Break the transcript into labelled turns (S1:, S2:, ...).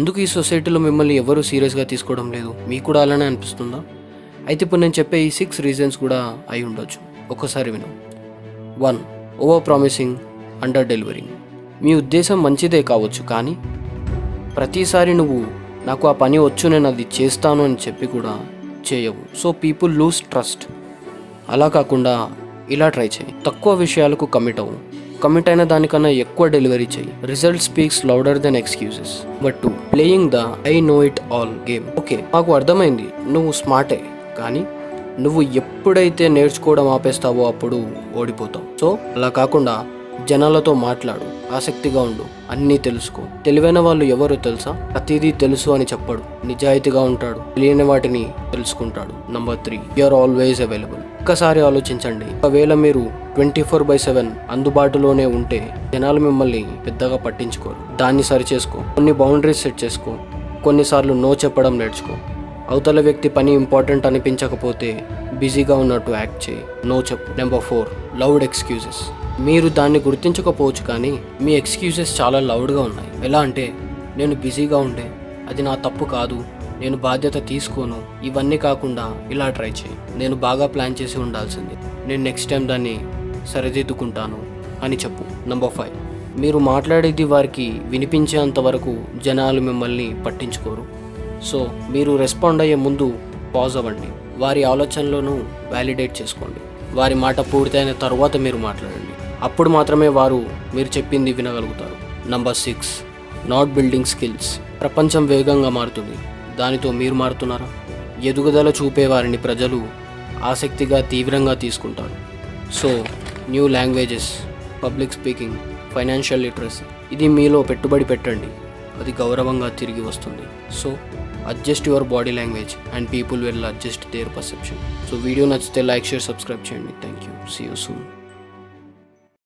S1: ఎందుకు ఈ సొసైటీలో మిమ్మల్ని ఎవరు సీరియస్గా తీసుకోవడం లేదు? మీకు కూడా అలానే అనిపిస్తుందా? అయితే ఇప్పుడు నేను చెప్పే ఈ 6 రీజన్స్ కూడా అయి ఉండొచ్చు. ఒక్కసారి విను. 1. Over promising, under delivering. మీ ఉద్దేశం మంచిదే కావచ్చు, కానీ ప్రతిసారి నువ్వు నాకు ఆ పని వచ్చు, నేను అది చేస్తాను అని చెప్పి కూడా చేయవు. So people loose trust. అలా కాకుండా ఇలా ట్రై చేయి. తక్కువ విషయాలకు కమిట్ అవ్వు. కమిట్ అయిన దానికన్నా ఎక్కువ డెలివరీ చేయి. Result speaks louder than excuses. But 2. Playing the I know it all game. Okay, మాకు అర్థమైంది, నువ్వు స్మార్టే, కానీ నువ్వు ఎప్పుడైతే నేర్చుకోవడం ఆపేస్తావో అప్పుడు ఓడిపోతావు. సో అలా కాకుండా జనాలతో మాట్లాడు, ఆసక్తిగా ఉండు, అన్నీ తెలుసుకో. తెలివైన వాళ్ళు ఎవరో తెలుసా? ప్రతిదీ తెలుసు అని చెప్పడు, నిజాయితీగా ఉంటాడు, తెలియని వాటిని తెలుసుకుంటాడు. నంబర్ 3. You're always available. ఒక్కసారి ఆలోచించండి, ఒకవేళ మీరు 24/7 అందుబాటులోనే ఉంటే జనాలు మిమ్మల్ని పెద్దగా పట్టించుకోరు. దాన్ని సరి చేసుకో. కొన్ని బౌండరీస్ సెట్ చేసుకో. కొన్నిసార్లు నో చెప్పడం నేర్చుకో. అవతల వ్యక్తి పని ఇంపార్టెంట్ అనిపించకపోతే బిజీగా ఉన్నట్టు యాక్ట్ చేయి, నో చెప్పు. నెంబర్ 4. Loud excuses. మీరు దాన్ని గుర్తించకపోవచ్చు, కానీ మీ ఎక్స్క్యూజెస్ చాలా లౌడ్గా ఉన్నాయి. ఎలా అంటే, నేను బిజీగా ఉండే, అది నా తప్పు కాదు, నేను బాధ్యత తీసుకోను. ఇవన్నీ కాకుండా ఇలా ట్రై చేయి, నేను బాగా ప్లాన్ చేసి ఉండాల్సింది, నేను నెక్స్ట్ టైం దాన్ని సరిదిద్దుకుంటాను అని చెప్పు. నెంబర్ 5. మీరు మాట్లాడేది వారికి వినిపించేంత వరకు జనాలు మిమ్మల్ని పట్టించుకోరు. సో మీరు రెస్పాండ్ అయ్యే ముందు పాజ్ అవ్వండి. వారి ఆలోచనలను వ్యాలిడేట్ చేసుకోండి. వారి మాట పూర్తయిన తర్వాత మీరు మాట్లాడండి. అప్పుడు మాత్రమే వారు మీరు చెప్పింది వినగలుగుతారు. నంబర్ 6. Not building skills. ప్రపంచం వేగంగా మారుతుంది, దానితో మీరు మారుతున్నారా? ఎదుగుదల చూపే వారిని ప్రజలు ఆసక్తిగా తీవ్రంగా తీసుకుంటారు. So new languages, public speaking, financial literacy, ఇది మీలో పెట్టుబడి పెట్టండి, అది గౌరవంగా తిరిగి వస్తుంది. So adjust your body language and people will adjust their perception. So video నచ్చితే లైక్, షేర్, సబ్స్క్రైబ్ చేయండి. Thank you. See you soon.